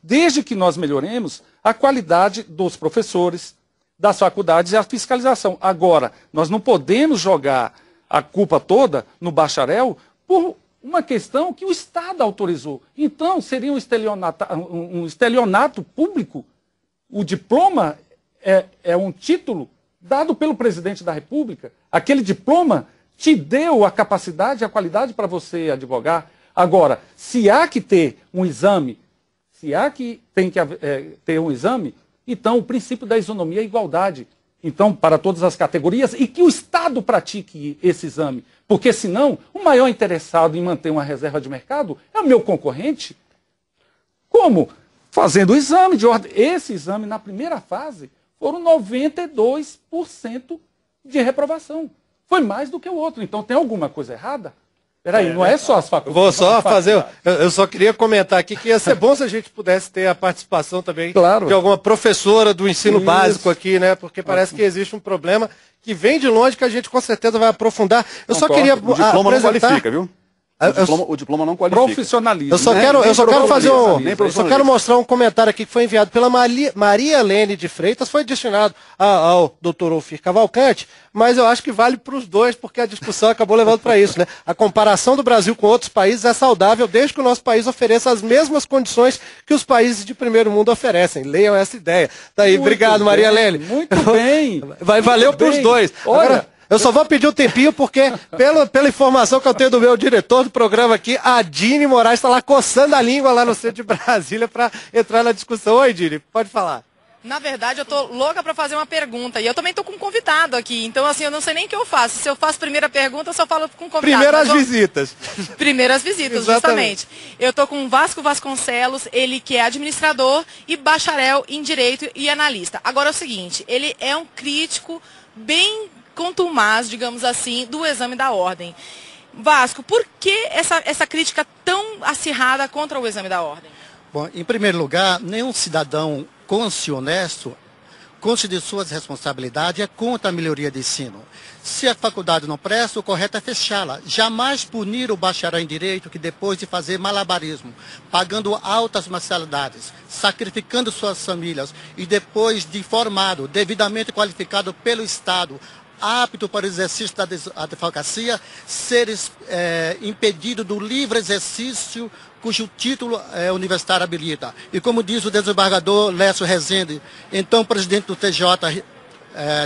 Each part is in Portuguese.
desde que nós melhoremos a qualidade dos professores, das faculdades e a fiscalização. Agora, nós não podemos jogar a culpa toda no bacharel por uma questão que o Estado autorizou. Então, seria um estelionato público. O diploma é um título dado pelo presidente da República. Aquele diploma te deu a capacidade e a qualidade para você advogar. Agora, se há que ter um exame, ter um exame, então o princípio da isonomia é igualdade. Então, para todas as categorias, e que o Estado pratique esse exame. Porque, senão, o maior interessado em manter uma reserva de mercado é o meu concorrente. Como? Fazendo o exame de ordem. Esse exame, na primeira fase, foram 92% de reprovação. Foi mais do que o outro. Então, tem alguma coisa errada? Peraí, não é só as faculdades. Vou só fazer. Eu só queria comentar aqui que ia ser bom se a gente pudesse ter a participação também de alguma professora do ensino básico aqui, né? Porque parece que existe um problema que vem de longe que a gente com certeza vai aprofundar. Eu só queria. O diploma não qualifica, viu? O diploma não qualifica. Profissionalismo. Eu só quero fazer só quero mostrar um comentário aqui que foi enviado pela Maria Helene de Freitas, foi destinado ao Dr. Ofir Cavalcante, mas eu acho que vale para os dois, porque a discussão acabou levando para isso, né? A comparação do Brasil com outros países é saudável desde que o nosso país ofereça as mesmas condições que os países de primeiro mundo oferecem. Leiam essa ideia. Tá aí, obrigado, Maria Helene. Muito bem. Valeu para os dois. Agora, eu só vou pedir um tempinho, porque pela informação que eu tenho do meu diretor do programa aqui, a Dini Moraes está lá coçando a língua lá no centro de Brasília para entrar na discussão. Oi, Dini, pode falar. Na verdade, eu tô louca para fazer uma pergunta. E eu também tô com um convidado aqui. Então, assim, eu não sei nem o que eu faço. Se eu faço primeira pergunta, eu só falo com o convidado. Primeiras visitas. Primeiras visitas, justamente. Eu tô com o Vasco Vasconcelos, ele que é administrador e bacharel em Direito e analista. Agora é o seguinte, ele é um crítico bem contumaz, digamos assim, do exame da ordem. Vasco, por que essa crítica tão acirrada contra o exame da ordem? Bom, em primeiro lugar, nenhum cidadão consciente e honesto, consciente de suas responsabilidades, é contra a melhoria do ensino. Se a faculdade não presta, o correto é fechá-la. Jamais punir o bacharel em Direito que depois de fazer malabarismo, pagando altas mensalidades, sacrificando suas famílias e depois de formado, devidamente qualificado pelo Estado, apto para o exercício da advocacia, ser impedido do livre exercício cujo título universitário habilita. E como diz o desembargador Lécio Rezende, então presidente do TJ,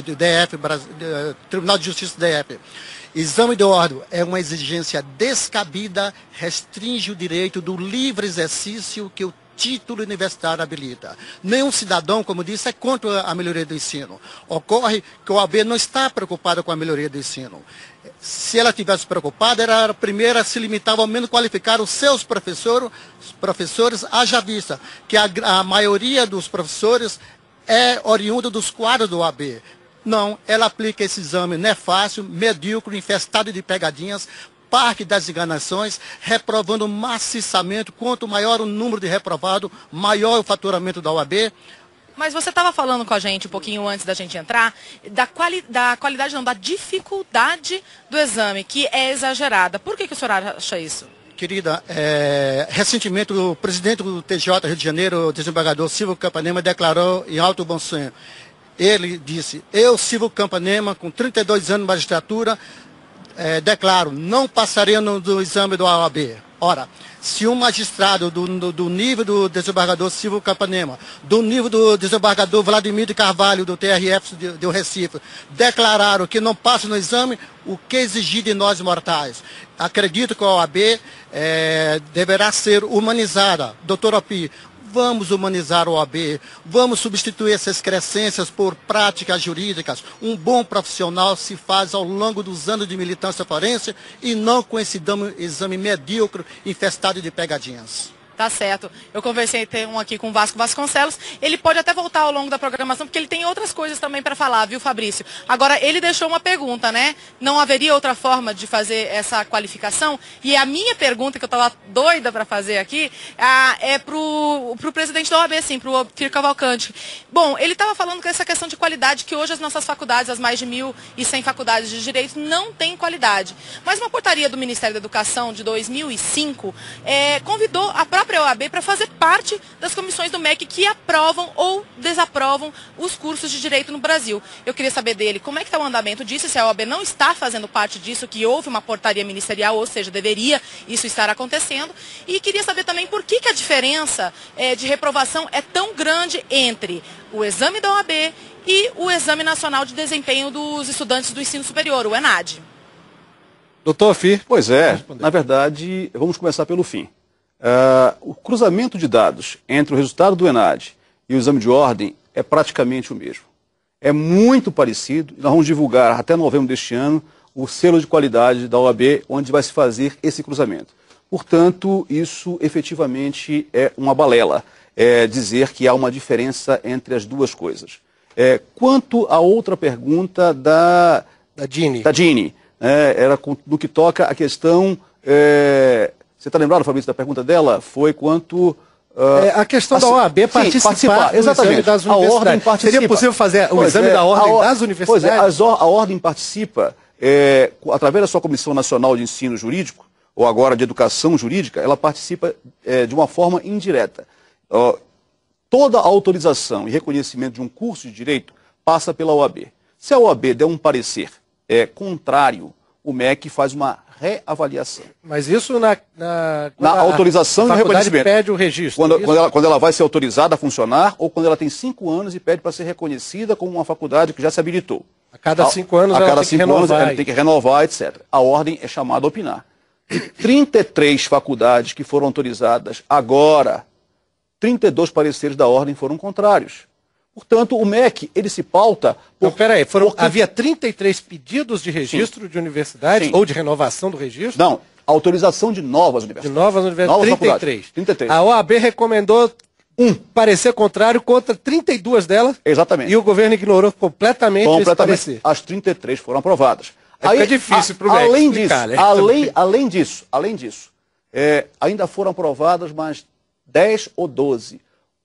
do DF, Tribunal de Justiça do DF, exame de ordem é uma exigência descabida, restringe o direito do livre exercício que o título universitário habilita. Nenhum cidadão, como disse, é contra a melhoria do ensino. Ocorre que o OAB não está preocupado com a melhoria do ensino. Se ela tivesse preocupada, era a primeira a se limitar ao menos qualificar os seus professores, haja vista que a maioria dos professores é oriunda dos quadros do OAB. Não, ela aplica esse exame nefácil, medíocre, infestado de pegadinhas, parque das enganações, reprovando maciçamente. Quanto maior o número de reprovados, maior o faturamento da OAB. Mas você estava falando com a gente um pouquinho antes da gente entrar, da dificuldade do exame, que é exagerada. Por que o senhor acha isso? Querida, recentemente o presidente do TJ Rio de Janeiro, o desembargador Silvio Campanema, declarou em alto bom senso. Ele disse, eu, Silvio Campanema, com 32 anos de magistratura, declaro, não passarei no exame do OAB. Ora, se um magistrado do nível do desembargador Silvio Campanema, do nível do desembargador Vladimir de Carvalho, do TRF do Recife, declararam que não passa no exame, o que exigir de nós mortais? Acredito que a OAB deverá ser humanizada. Doutor Opi, vamos humanizar o OAB, vamos substituir essas excrescências por práticas jurídicas. Um bom profissional se faz ao longo dos anos de militância forense e não com esse exame medíocre infestado de pegadinhas. Tá certo. Eu conversei aqui com o Vasco Vasconcelos. Ele pode até voltar ao longo da programação, porque ele tem outras coisas também para falar, viu, Fabrício? Agora, ele deixou uma pergunta, né? Não haveria outra forma de fazer essa qualificação? E a minha pergunta, que eu estava doida para fazer aqui, é pro presidente da OAB, sim, pro Ofir Cavalcante. Bom, ele estava falando que essa questão de qualidade, que hoje as nossas faculdades, as mais de 1.100 faculdades de direito, não têm qualidade. Mas uma portaria do Ministério da Educação de 2005 convidou a própria própria OAB para fazer parte das comissões do MEC que aprovam ou desaprovam os cursos de direito no Brasil. Eu queria saber dele como é que está o andamento disso, se a OAB não está fazendo parte disso, que houve uma portaria ministerial, ou seja, deveria isso estar acontecendo. E queria saber também por que a diferença de reprovação é tão grande entre o exame da OAB e o Exame Nacional de Desempenho dos Estudantes do Ensino Superior, o ENAD. Doutor Fir. Pois é, na verdade, vamos começar pelo fim. O cruzamento de dados entre o resultado do ENAD e o exame de ordem é praticamente o mesmo. É muito parecido, nós vamos divulgar até novembro deste ano o selo de qualidade da OAB, onde vai se fazer esse cruzamento. Portanto, isso efetivamente é uma balela, dizer que há uma diferença entre as duas coisas. Quanto à outra pergunta da Dini, era no que toca a questão... você está lembrado, Fabrício, da pergunta dela? Foi quanto... a questão da OAB participar exatamente. Exame das universidades. A ordem participa. Seria possível fazer o exame da ordem das universidades? Pois é, a ordem participa, através da sua Comissão Nacional de Ensino Jurídico, ou agora de Educação Jurídica, ela participa de uma forma indireta. Toda a autorização e reconhecimento de um curso de direito passa pela OAB. Se a OAB der um parecer contrário, o MEC faz uma reavaliação. Mas isso na autorização e reconhecimento. Pede o registro. Quando ela vai ser autorizada a funcionar ou quando ela tem 5 anos e pede para ser reconhecida como uma faculdade que já se habilitou. A cada 5 anos ela tem que renovar, etc. A ordem é chamada a opinar. De 33 faculdades que foram autorizadas agora, 32 pareceres da ordem foram contrários. Portanto, o MEC, ele se pauta... Peraí, havia 33 pedidos de registro de universidades ou de renovação do registro? Não, autorização de novas universidades. De novas universidades, 33. A OAB recomendou parecer contrário contra 32 delas. Exatamente. E o governo ignorou completamente esse parecer. As 33 foram aprovadas. Aí fica difícil para o MEC explicar, né? Além disso, ainda foram aprovadas mais 10 ou 12.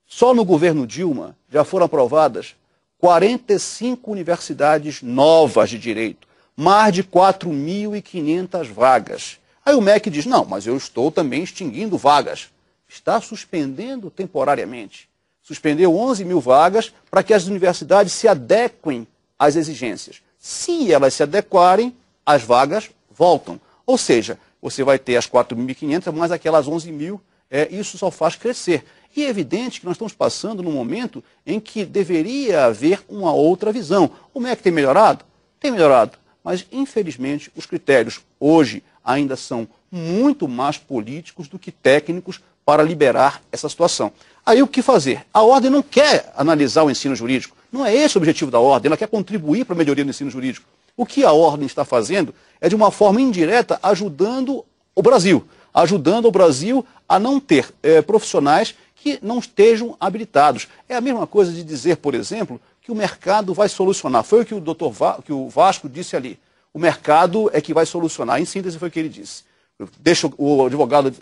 Só no governo Dilma já foram aprovadas 45 universidades novas de direito, mais de 4.500 vagas. Aí o MEC diz, não, mas eu estou também extinguindo vagas. Está suspendendo temporariamente. Suspendeu 11 mil vagas para que as universidades se adequem às exigências. Se elas se adequarem, as vagas voltam. Ou seja, você vai ter as 4.500 mais aquelas 11 mil, isso só faz crescer. E é evidente que nós estamos passando num momento em que deveria haver uma outra visão. O MEC tem melhorado? Tem melhorado. Mas, infelizmente, os critérios hoje ainda são muito mais políticos do que técnicos para liberar essa situação. Aí o que fazer? A ordem não quer analisar o ensino jurídico. Não é esse o objetivo da ordem. Ela quer contribuir para a melhoria do ensino jurídico. O que a ordem está fazendo é, de uma forma indireta, ajudando o Brasil a não ter profissionais que não estejam habilitados. É a mesma coisa de dizer, por exemplo, que o mercado vai solucionar. Foi o que que o Vasco disse ali. O mercado é que vai solucionar. Em síntese, foi o que ele disse. Deixa o advogado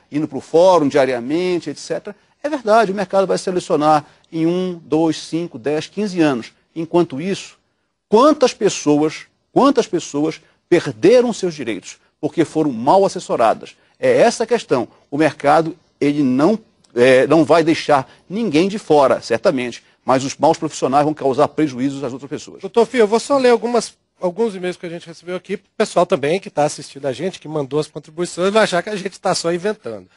indo para o fórum diariamente, etc. É verdade, o mercado vai selecionar em 1, 2, 5, 10, 15 anos. Enquanto isso, quantas pessoas perderam seus direitos porque foram mal assessoradas? É essa a questão. O mercado, ele não vai deixar ninguém de fora, certamente, mas os maus profissionais vão causar prejuízos às outras pessoas. Doutor Fio, eu vou só ler alguns e-mails que a gente recebeu aqui, para o pessoal também que está assistindo a gente, que mandou as contribuições, vai achar que a gente está só inventando.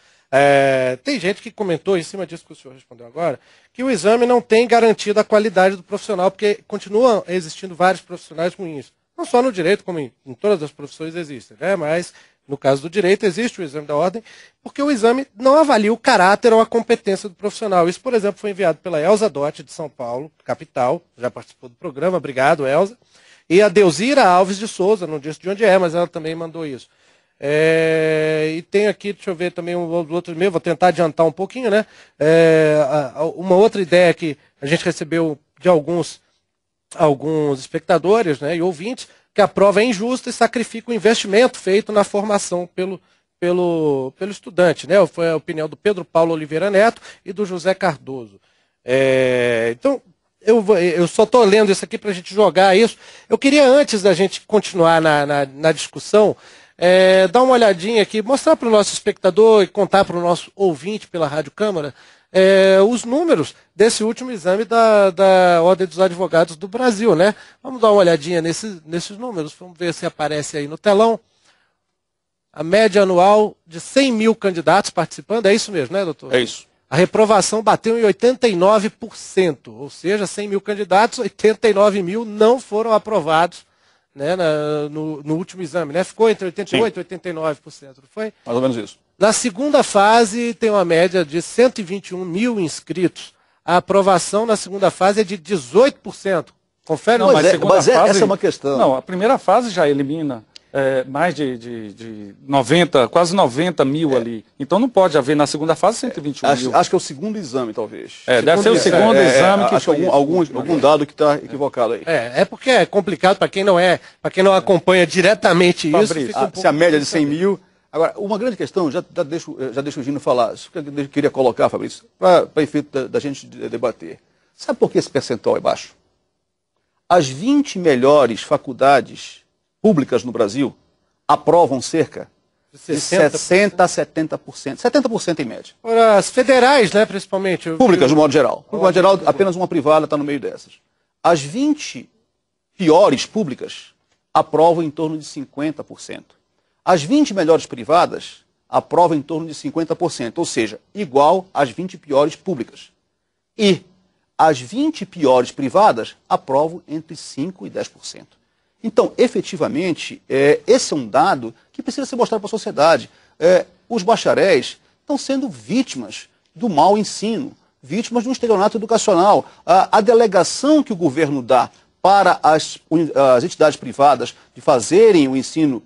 Tem gente que comentou, em cima disso que o senhor respondeu agora, que o exame não tem garantido a qualidade do profissional, porque continuam existindo vários profissionais ruins. Não só no direito, como em todas as profissões existem, né? Mas no caso do direito existe o exame da ordem, porque o exame não avalia o caráter ou a competência do profissional. Isso, por exemplo, foi enviado pela Elza Dotti, de São Paulo, capital, já participou do programa, obrigado, Elza. E a Deusira Alves de Souza, não disse de onde é, mas ela também mandou isso. E tem aqui, deixa eu ver também um outro e-mail, vou tentar adiantar um pouquinho, né? Uma outra ideia que a gente recebeu de alguns espectadores, né, e ouvintes, que a prova é injusta e sacrifica o investimento feito na formação pelo estudante, né? Foi a opinião do Pedro Paulo Oliveira Neto e do José Cardoso. Então, eu só estou lendo isso aqui para a gente jogar isso. Eu queria, antes da gente continuar na discussão, dar uma olhadinha aqui, mostrar para o nosso espectador e contar para o nosso ouvinte pela Rádio Câmara os números desse último exame da Ordem dos Advogados do Brasil, né? Vamos dar uma olhadinha nesses números, vamos ver se aparece aí no telão. A média anual de 100 mil candidatos participando, é isso mesmo, né, doutor? É isso. A reprovação bateu em 89%, ou seja, 100 mil candidatos, 89 mil não foram aprovados, né, no último exame, né? Ficou entre 88% e 89%, não foi? Mais ou menos isso. Na segunda fase tem uma média de 121 mil inscritos. A aprovação na segunda fase é de 18%. Confere? Não, mas essa é uma questão. Não, a primeira fase já elimina mais de 90, quase 90 mil ali. Então não pode haver na segunda fase 121 mil. Acho que é o segundo exame, talvez. Deve ser o segundo exame que acho que algum dado que está equivocado aí. É porque é complicado para quem não acompanha diretamente isso. Se a média é de 100 mil. Agora, uma grande questão, já deixo o Gino falar, isso que eu queria colocar, Fabrício, para efeito da gente debater. Sabe por que esse percentual é baixo? As 20 melhores faculdades públicas no Brasil aprovam cerca de 60% a 70%. 70% em média. Ora, as federais, né, principalmente. Públicas, de modo geral. De modo geral, apenas uma privada está no meio dessas. As 20 piores públicas aprovam em torno de 50%. As 20 melhores privadas aprovam em torno de 50%, ou seja, igual às 20 piores públicas. E as 20 piores privadas aprovam entre 5% e 10%. Então, efetivamente, esse é um dado que precisa ser mostrado para a sociedade. Os bacharéis estão sendo vítimas do mau ensino, vítimas de um estelionato educacional. A delegação que o governo dá para as entidades privadas de fazerem o ensino,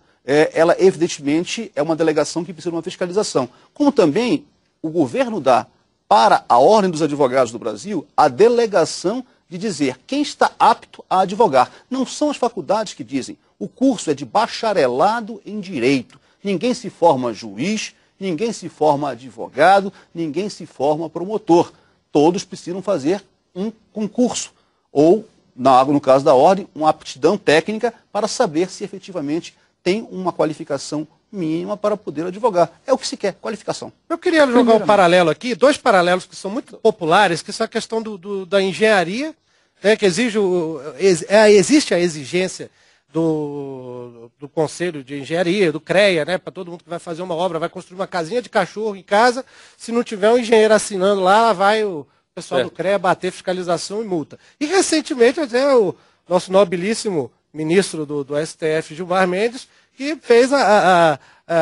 ela evidentemente é uma delegação que precisa de uma fiscalização. Como também o governo dá para a Ordem dos Advogados do Brasil a delegação de dizer quem está apto a advogar. Não são as faculdades que dizem. O curso é de bacharelado em Direito. Ninguém se forma juiz, ninguém se forma advogado, ninguém se forma promotor. Todos precisam fazer um concurso. Ou, no caso da Ordem, uma aptidão técnica para saber se efetivamente tem uma qualificação mínima para poder advogar. É o que se quer, qualificação. Eu queria jogar um paralelo aqui, dois paralelos que são muito populares, que são a questão da engenharia, né, que existe a exigência do Conselho de Engenharia, do CREA, né, para todo mundo que vai fazer uma obra, vai construir uma casinha de cachorro em casa, se não tiver um engenheiro assinando lá vai o pessoal do CREA bater fiscalização e multa. E recentemente até o nosso nobilíssimo ministro do STF, Gilmar Mendes, que fez a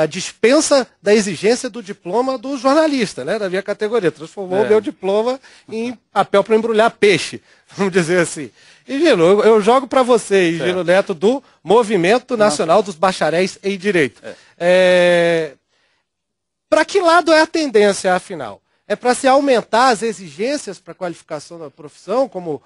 dispensa da exigência do diploma do jornalista, né, da minha categoria. Transformou o meu diploma em papel para embrulhar peixe, vamos dizer assim. E, Gino, eu jogo para você, Gino Neto, do Movimento Nacional dos Bacharéis em Direito. Para que lado é a tendência, afinal? É para se aumentar as exigências para a qualificação da profissão, como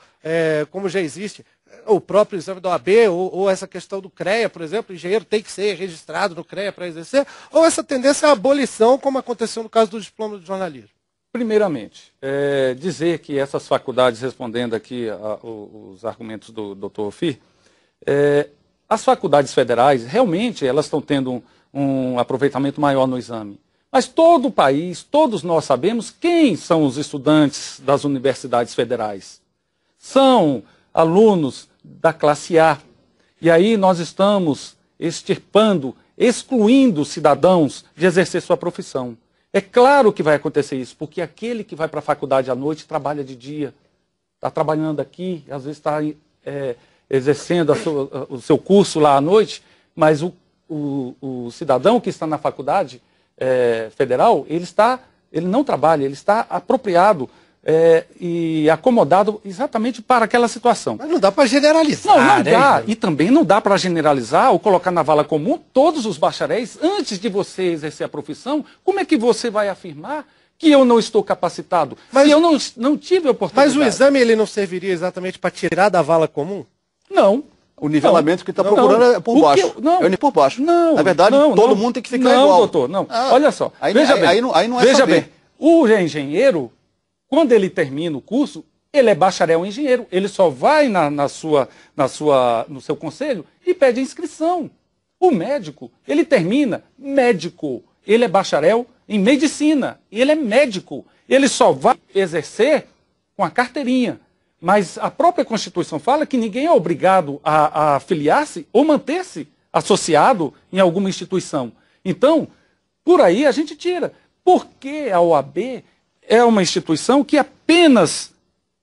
já existe o próprio exame da OAB, ou essa questão do CREA, por exemplo, o engenheiro tem que ser registrado no CREA para exercer, ou essa tendência à abolição, como aconteceu no caso do diploma de jornalismo? Primeiramente, dizer que essas faculdades, respondendo aqui os argumentos do Dr. Ofir, as faculdades federais, realmente, elas estão tendo um aproveitamento maior no exame. Mas todo o país, todos nós sabemos quem são os estudantes das universidades federais. São alunos da classe A. E aí nós estamos extirpando, excluindo cidadãos de exercer sua profissão. É claro que vai acontecer isso, porque aquele que vai para a faculdade à noite trabalha de dia, está trabalhando aqui, às vezes está exercendo o seu curso lá à noite, mas o cidadão que está na faculdade federal, ele não trabalha, ele está apropriado e acomodado exatamente para aquela situação. Mas não dá para generalizar. Não dá. E também não dá para generalizar ou colocar na vala comum todos os bacharéis antes de você exercer a profissão. Como é que você vai afirmar que eu não estou capacitado? Mas se eu não tive oportunidade. Mas o exame ele não serviria exatamente para tirar da vala comum? Não. O nivelamento que está procurando é por baixo. É por baixo. Não. Na verdade, todo mundo tem que ficar igual. Não, doutor, não. Olha só. Veja bem. Aí não é veja saber. bem. O engenheiro, quando ele termina o curso, ele é bacharel engenheiro. Ele só vai no seu conselho e pede inscrição. O médico, ele termina médico. Ele é bacharel em medicina. E ele é médico. Ele só vai exercer com a carteirinha. Mas a própria Constituição fala que ninguém é obrigado a filiar-se ou manter-se associado em alguma instituição. Então, por aí a gente tira. Porque a OAB é uma instituição que apenas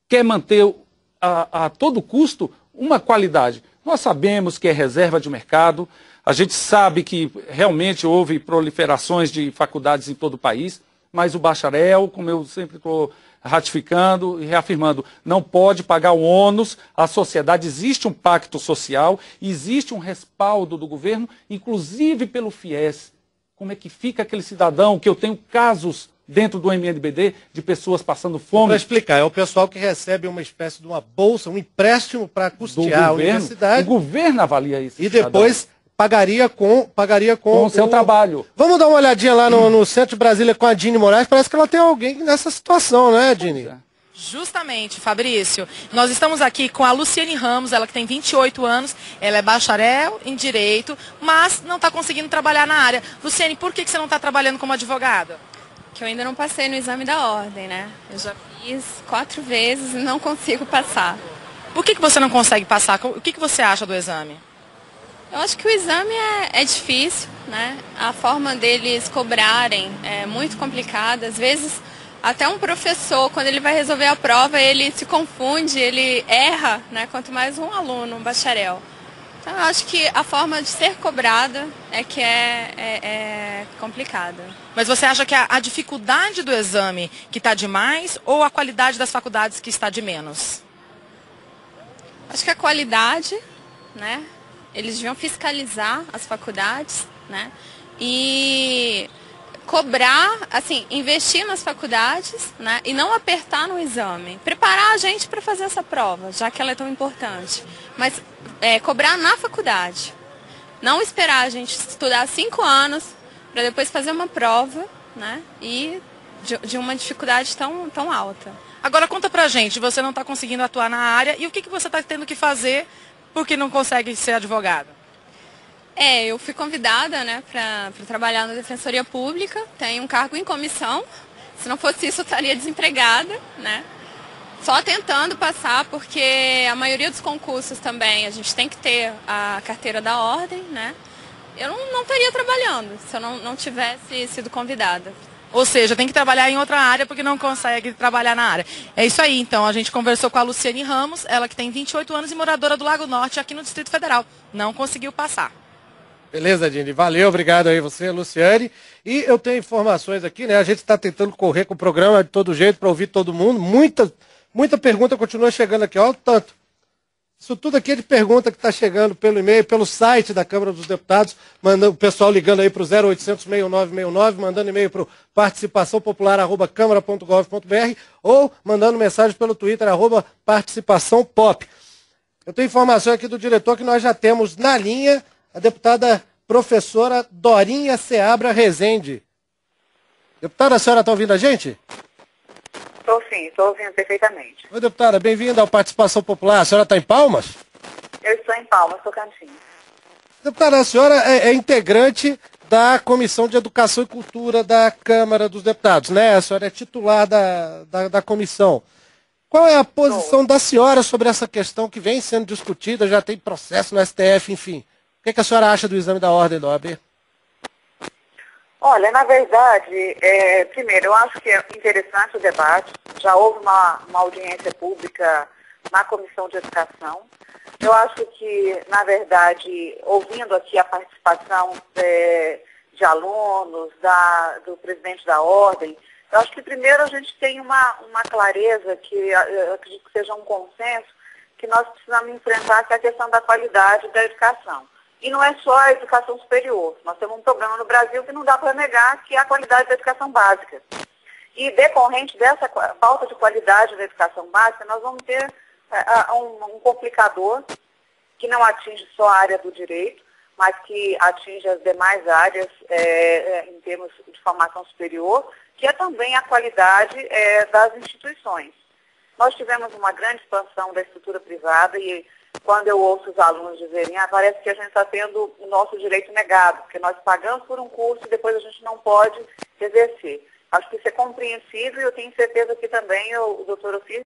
quer manter a todo custo uma qualidade. Nós sabemos que é reserva de mercado, a gente sabe que realmente houve proliferações de faculdades em todo o país, mas o bacharel, como eu sempre estou ratificando e reafirmando, não pode pagar o ônus, a sociedade, existe um pacto social, existe um respaldo do governo, inclusive pelo FIES. Como é que fica aquele cidadão, que eu tenho casos dentro do MNBD de pessoas passando fome? Para explicar, é o pessoal que recebe uma espécie de uma bolsa, um empréstimo para custear a universidade. O governo avalia isso. E depois pagaria com o seu trabalho. Vamos dar uma olhadinha lá no Centro de Brasília com a Dini Moraes. Parece que ela tem alguém nessa situação, né, Dini? Justamente, Fabrício. Nós estamos aqui com a Luciane Ramos, ela que tem 28 anos, ela é bacharel em Direito, mas não está conseguindo trabalhar na área. Luciane, por que você não está trabalhando como advogada? Que eu ainda não passei no exame da ordem, né? Eu já fiz 4 vezes e não consigo passar. Por que você não consegue passar? O que você acha do exame? Eu acho que o exame é difícil, né? A forma deles cobrarem é muito complicada. Às vezes, até um professor, quando ele vai resolver a prova, ele se confunde, ele erra, né? Quanto mais um aluno, um bacharel. Então, eu acho que a forma de ser cobrada é que é complicada. Mas você acha que a dificuldade do exame que está de mais ou a qualidade das faculdades que está de menos? Acho que a qualidade, né? Eles deviam fiscalizar as faculdades, né? E cobrar, assim, investir nas faculdades, né? E não apertar no exame. Preparar a gente para fazer essa prova, já que ela é tão importante. Mas cobrar na faculdade. Não esperar a gente estudar 5 anos para depois fazer uma prova, né? E de uma dificuldade tão alta. Agora conta pra gente, você não está conseguindo atuar na área e o que você está tendo que fazer porque não consegue ser advogada? Eu fui convidada, né, para trabalhar na Defensoria Pública, tenho um cargo em comissão, se não fosse isso eu estaria desempregada, né? Só tentando passar, porque a maioria dos concursos também, a gente tem que ter a carteira da ordem, né? Eu não estaria trabalhando se eu não tivesse sido convidada. Ou seja, tem que trabalhar em outra área porque não consegue trabalhar na área. É isso aí, então. A gente conversou com a Luciane Ramos, ela que tem 28 anos e moradora do Lago Norte, aqui no Distrito Federal. Não conseguiu passar. Beleza, Dini. Valeu, obrigado aí você, Luciane. E eu tenho informações aqui, né? A gente está tentando correr com o programa de todo jeito para ouvir todo mundo. Muita pergunta continua chegando aqui. Olha o tanto. Isso tudo aqui é de pergunta que está chegando pelo e-mail, pelo site da Câmara dos Deputados, mandando o pessoal ligando aí para o 0800 6969, mandando e-mail para o participaçãopopular@câmara.gov.br ou mandando mensagem pelo Twitter, @participaçãopop. Eu tenho informação aqui do diretor que nós já temos na linha a deputada professora Dorinha Seabra Rezende. Deputada, a senhora está ouvindo a gente? Estou sim, estou ouvindo perfeitamente. Oi, deputada, bem-vinda ao Participação Popular. A senhora está em Palmas? Eu estou em Palmas, Tocantins. Deputada, a senhora é integrante da Comissão de Educação e Cultura da Câmara dos Deputados, né? A senhora é titular da comissão. Qual é a posição da senhora sobre essa questão que vem sendo discutida, já tem processo no STF, enfim? O que a senhora acha do exame da ordem da OAB? Olha, na verdade, primeiro, eu acho que é interessante o debate. Já houve uma audiência pública na Comissão de Educação. Eu acho que, na verdade, ouvindo aqui a participação de alunos, do presidente da ordem, eu acho que primeiro a gente tem uma clareza, que eu acredito que seja um consenso, que nós precisamos enfrentar, que é a questão da qualidade da educação. E não é só a educação superior. Nós temos um problema no Brasil que não dá para negar, que é a qualidade da educação básica. E decorrente dessa falta de qualidade da educação básica, nós vamos ter um complicador que não atinge só a área do direito, mas que atinge as demais áreas em termos de formação superior, que é também a qualidade das instituições. Nós tivemos uma grande expansão da estrutura privada e quando eu ouço os alunos dizerem, parece que a gente está tendo o nosso direito negado, porque nós pagamos por um curso e depois a gente não pode exercer. Acho que isso é compreensível e eu tenho certeza que também o doutor Ofício